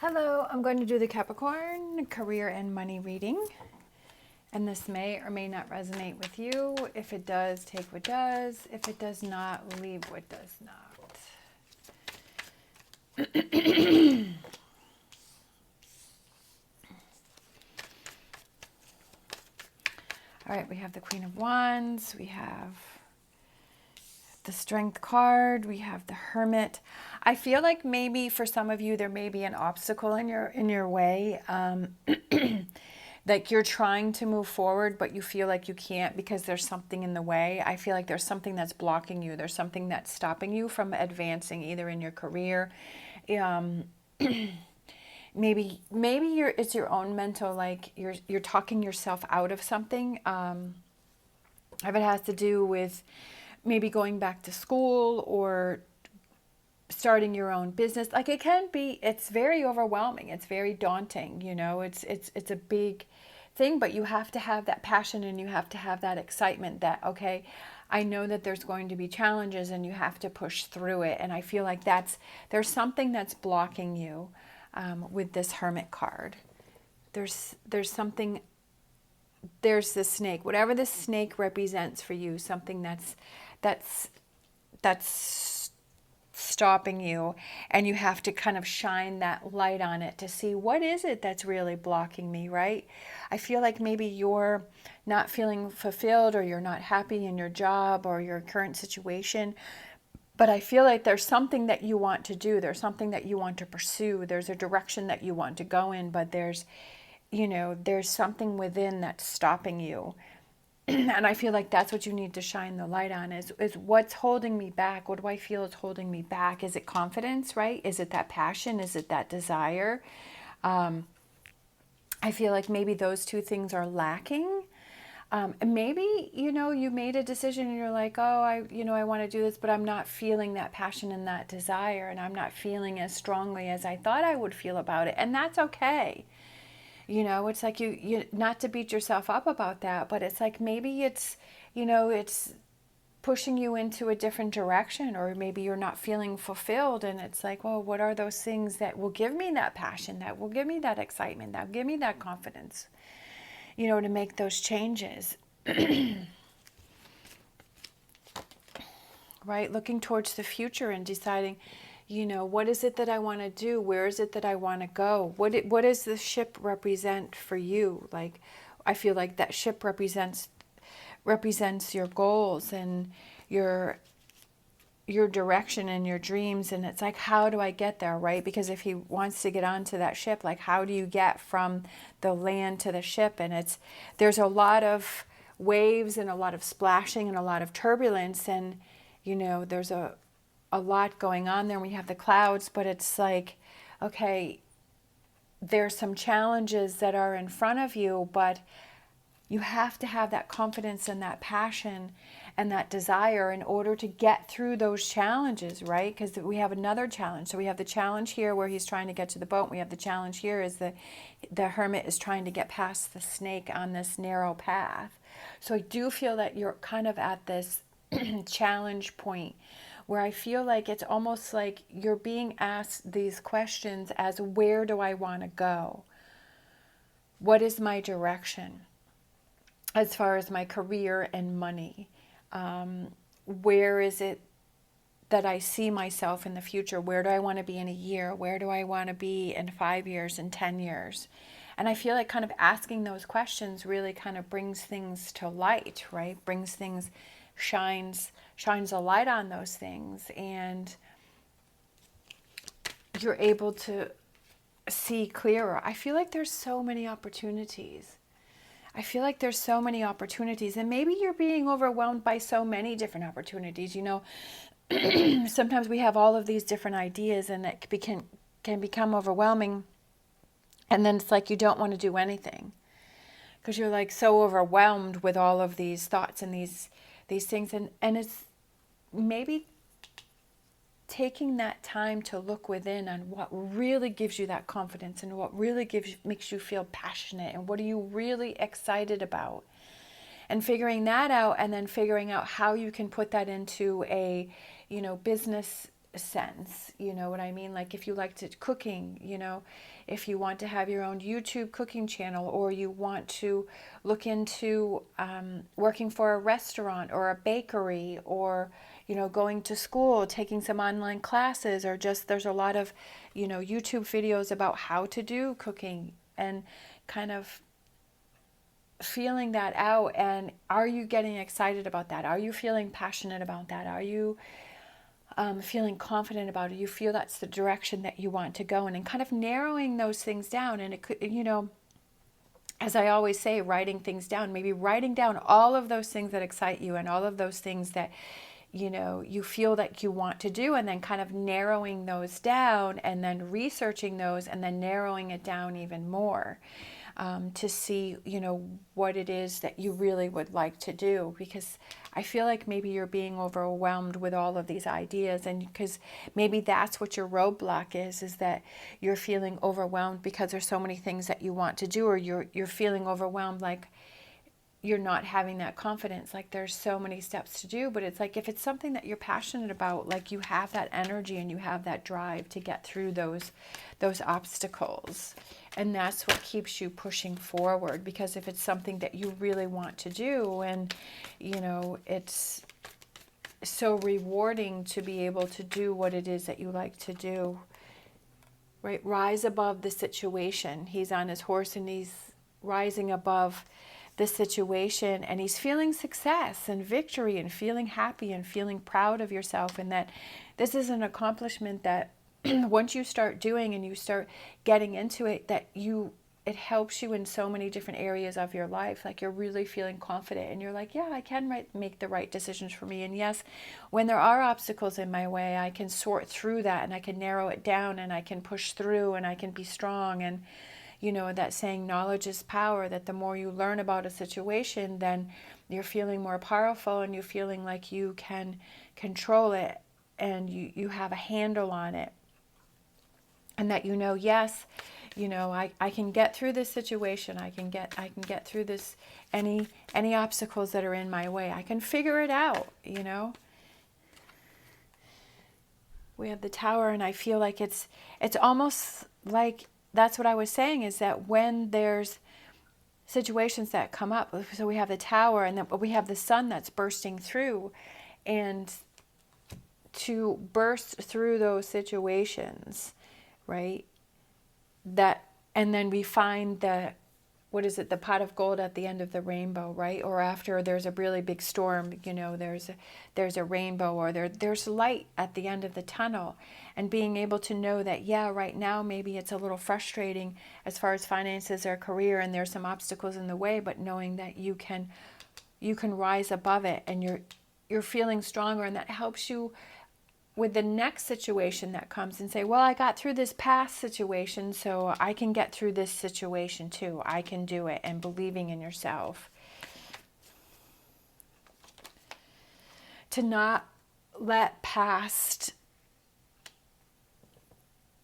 Hello, I'm going to do the Capricorn career and money reading. And this may or may not resonate with you. If it does, take what does. If it does not, leave what does not. All right, we have the Queen of Wands. We have the Strength card. We have the Hermit. I feel like maybe for some of you, there may be an obstacle in your way. Like you're trying to move forward, but you feel like you can't because there's something in the way. I feel like there's something that's blocking you. There's something that's stopping you from advancing either in your career. Maybe it's your own mental, like you're talking yourself out of something. If it has to do with maybe going back to school or starting your own business, like it can be, it's very overwhelming, it's very daunting, it's a big thing, but you have to have that passion and you have to have that excitement that, okay, I know that there's going to be challenges and you have to push through it. And I feel like there's something that's blocking you with this Hermit card. There's something, there's the snake, whatever the snake represents for you, something that's stopping you, and you have to kind of shine that light on it to see what is it that's really blocking me, right? I feel like maybe you're not feeling fulfilled or you're not happy in your job or your current situation, but I feel like there's something that you want to do, there's something that you want to pursue, there's a direction that you want to go in, but there's something within that's stopping you. And I feel like that's what you need to shine the light on is what's holding me back. What do I feel is holding me back? Is it confidence, right? Is it that passion? Is it that desire? I feel like maybe those two things are lacking. And maybe, you made a decision and you're like, oh, I want to do this, but I'm not feeling that passion and that desire, and I'm not feeling as strongly as I thought I would feel about it. And that's okay. It's like you not to beat yourself up about that, but it's like maybe it's pushing you into a different direction, or maybe you're not feeling fulfilled, and it's like, well, what are those things that will give me that passion, that will give me that excitement, that will give me that confidence, to make those changes. Right? Looking towards the future and deciding, what is it that I want to do? Where is it that I want to go? What does the ship represent for you? Like, I feel like that ship represents your goals and your direction and your dreams. And it's like, how do I get there, right? Because if he wants to get onto that ship, like, how do you get from the land to the ship? And there's a lot of waves and a lot of splashing and a lot of turbulence, and there's a lot going on there. We have the clouds, but it's like, okay, there's some challenges that are in front of you, but you have to have that confidence and that passion and that desire in order to get through those challenges, right? Because we have another challenge. So we have the challenge here where he's trying to get to the boat. We have the challenge here is the hermit is trying to get past the snake on this narrow path. So I do feel that you're kind of at this challenge point where I feel like it's almost like you're being asked these questions as, where do I want to go? What is my direction as far as my career and money? Where is it that I see myself in the future? Where do I want to be in a year? Where do I want to be in 5 years and 10 years? And I feel like kind of asking those questions really kind of brings things to light, right? Shines a light on those things, and you're able to see clearer. I feel like there's so many opportunities. And maybe you're being overwhelmed by so many different opportunities. Sometimes we have all of these different ideas, and it can become overwhelming, and then it's like you don't want to do anything because you're like so overwhelmed with all of these thoughts and these things, and it's maybe taking that time to look within on what really gives you that confidence and what really makes you feel passionate and what are you really excited about, and figuring that out, and then figuring out how you can put that into a business sense, you know what I mean? Like if you like to cooking, you know, if you want to have your own YouTube cooking channel, or you want to look into working for a restaurant or a bakery, or, you know, going to school, taking some online classes, or just there's a lot of, you know, YouTube videos about how to do cooking, and kind of feeling that out. And are you getting excited about that? Are you feeling passionate about that? Are you feeling confident about it? You feel that's the direction that you want to go in, and kind of narrowing those things down. And it could, you know, as I always say, writing things down, maybe writing down all of those things that excite you and all of those things that, you know, you feel that you want to do, and then kind of narrowing those down, and then researching those, and then narrowing it down even more. To see, you know, what it is that you really would like to do, because I feel like maybe you're being overwhelmed with all of these ideas, and because maybe that's what your roadblock is that you're feeling overwhelmed because there's so many things that you want to do, or you're feeling overwhelmed, like you're not having that confidence, like there's so many steps to do. But it's like, if it's something that you're passionate about, like you have that energy and you have that drive to get through those obstacles, and that's what keeps you pushing forward. Because if it's something that you really want to do, and you know, it's so rewarding to be able to do what it is that you like to do, right? Rise above the situation. He's on his horse and he's rising above the situation, and he's feeling success and victory, and feeling happy and feeling proud of yourself. And that this is an accomplishment that once you start doing and you start getting into it, that it helps you in so many different areas of your life. Like you're really feeling confident, and you're like, yeah, I can make the right decisions for me. And yes, when there are obstacles in my way, I can sort through that, and I can narrow it down, and I can push through, and I can be strong. And you know, that saying, knowledge is power, that the more you learn about a situation, then you're feeling more powerful, and you're feeling like you can control it, and you have a handle on it. And that, you know, yes, you know, I can get through this situation. I can get through this, any obstacles that are in my way. I can figure it out, you know. We have the Tower, and I feel like it's almost like, that's what I was saying, is that when there's situations that come up, so we have the Tower, and then we have the sun that's bursting through, and to burst through those situations, right? That, and then we find the pot of gold at the end of the rainbow, right? Or after there's a really big storm, you know, there's a rainbow, or there's light at the end of the tunnel. And being able to know that, yeah, right now maybe it's a little frustrating as far as finances or career, and there's some obstacles in the way, but knowing that you can rise above it, and you're feeling stronger, and that helps you with the next situation that comes, and say, well, I got through this past situation, so I can get through this situation too. I can do it, and believing in yourself. To not let past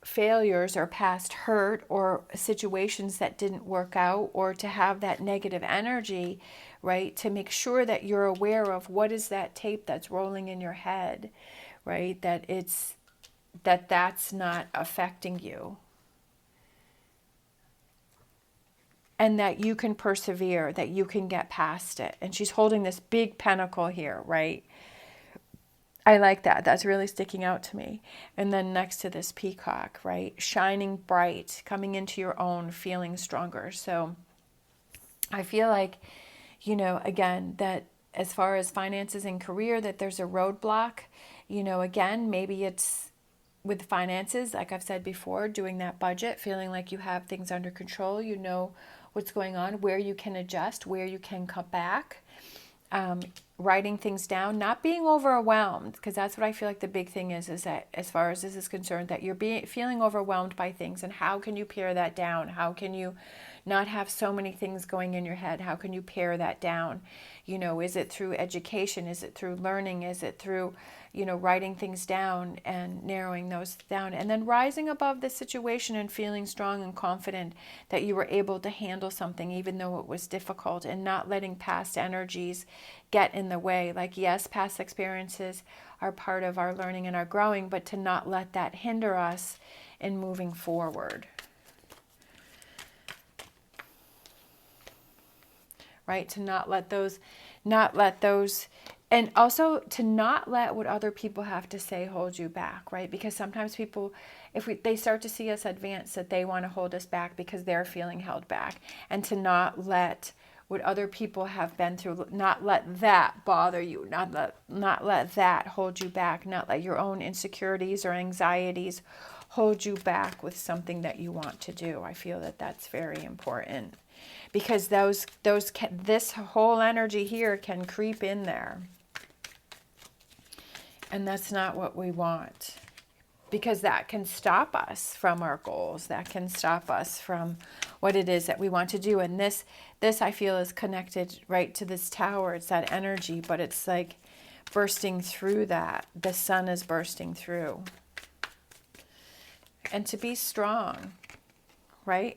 failures or past hurt or situations that didn't work out, or to have that negative energy, right? To make sure that you're aware of what is that tape that's rolling in your head, right? That's not affecting you. And that you can persevere, that you can get past it. And she's holding this big pentacle here, right? I like that. That's really sticking out to me. And then next to this peacock, right? Shining bright, coming into your own, feeling stronger. So I feel like, you know, again, that as far as finances and career, that there's a roadblock. You know, again, maybe it's with finances, like I've said before, doing that budget, feeling like you have things under control, you know what's going on, where you can adjust, where you can cut back, writing things down, not being overwhelmed, because that's what I feel like the big thing is that as far as this is concerned, that you're feeling overwhelmed by things, and how can you pare that down? How can you not have so many things going in your head? How can you pare that down? You know, is it through education? Is it through learning? Is it through, you know, writing things down and narrowing those down? And then rising above the situation and feeling strong and confident that you were able to handle something even though it was difficult, and not letting past energies get in the way. Like, yes, past experiences are part of our learning and our growing, but to not let that hinder us in moving forward. Right? To not let those, and also to not let what other people have to say hold you back, right? Because sometimes people, they start to see us advance, that they want to hold us back because they're feeling held back. And to not let what other people have been through, not let that bother you, not let that hold you back, not let your own insecurities or anxieties hold you back with something that you want to do. I feel that that's very important, because this whole energy here can creep in there, and that's not what we want, because that can stop us from our goals. That can stop us from what it is that we want to do. And this I feel is connected right to this tower. It's that energy, but it's like bursting through that. The sun is bursting through. And to be strong, right?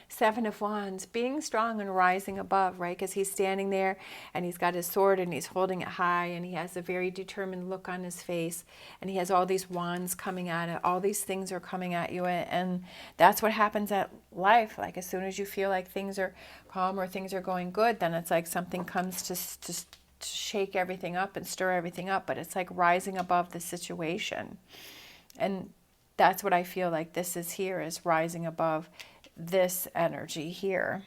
Seven of Wands, being strong and rising above, right? Because he's standing there and he's got his sword and he's holding it high, and he has a very determined look on his face, and he has all these wands coming at it. All these things are coming at you, and that's what happens at life. Like, as soon as you feel like things are calm or things are going good, then it's like something comes to shake everything up and stir everything up. But it's like rising above the situation. And that's what I feel like this is here, is rising above this energy here.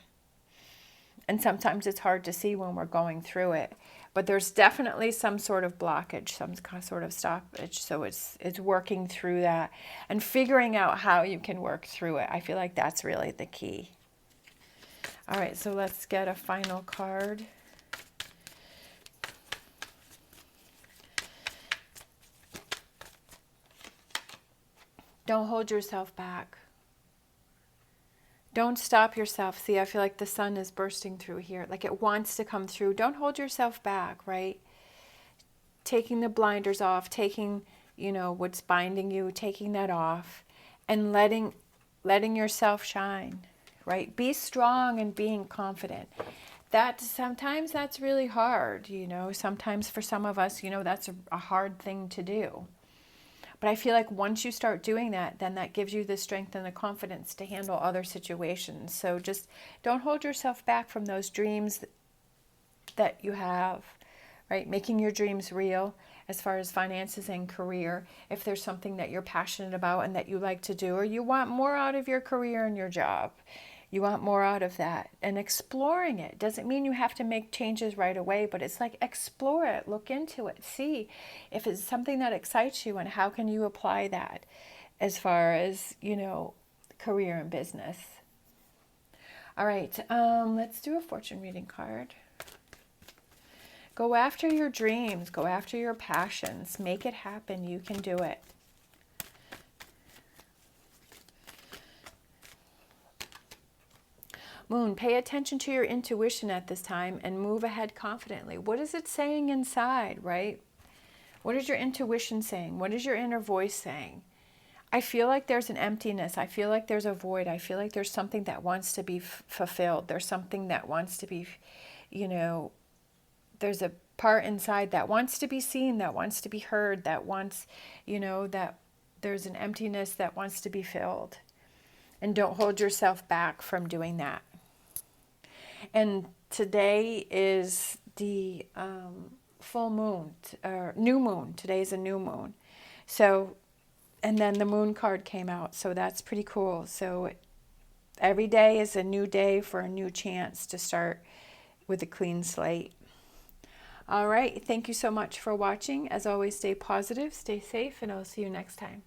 And sometimes it's hard to see when we're going through it, but there's definitely some sort of blockage, some sort of stoppage. So it's working through that and figuring out how you can work through it. I feel like that's really the key. All right, so let's get a final card. Don't hold yourself back. Don't stop yourself. See, I feel like the sun is bursting through here. Like, it wants to come through. Don't hold yourself back, right? Taking the blinders off, taking, you know, what's binding you, taking that off, and letting yourself shine, right? Be strong and being confident. Sometimes that's really hard, you know. Sometimes for some of us, you know, that's a hard thing to do. But I feel like once you start doing that, then that gives you the strength and the confidence to handle other situations. So just don't hold yourself back from those dreams that you have, right? Making your dreams real as far as finances and career. If there's something that you're passionate about and that you like to do, or you want more out of your career and your job, you want more out of that, and exploring it. Doesn't mean you have to make changes right away, but it's like, explore it, look into it, see if it's something that excites you, and how can you apply that as far as, you know, career and business. All right, let's do a fortune reading card. Go after your dreams, go after your passions, make it happen. You can do it. Moon, pay attention to your intuition at this time and move ahead confidently. What is it saying inside, right? What is your intuition saying? What is your inner voice saying? I feel like there's an emptiness. I feel like there's a void. I feel like there's something that wants to be fulfilled. There's something that wants to be, you know, there's a part inside that wants to be seen, that wants to be heard, that wants, you know, that there's an emptiness that wants to be filled. And don't hold yourself back from doing that. And today is the full moon, or new moon. Today is a new moon. So, and then the moon card came out. So that's pretty cool. So every day is a new day for a new chance to start with a clean slate. All right. Thank you so much for watching. As always, stay positive, stay safe, and I'll see you next time.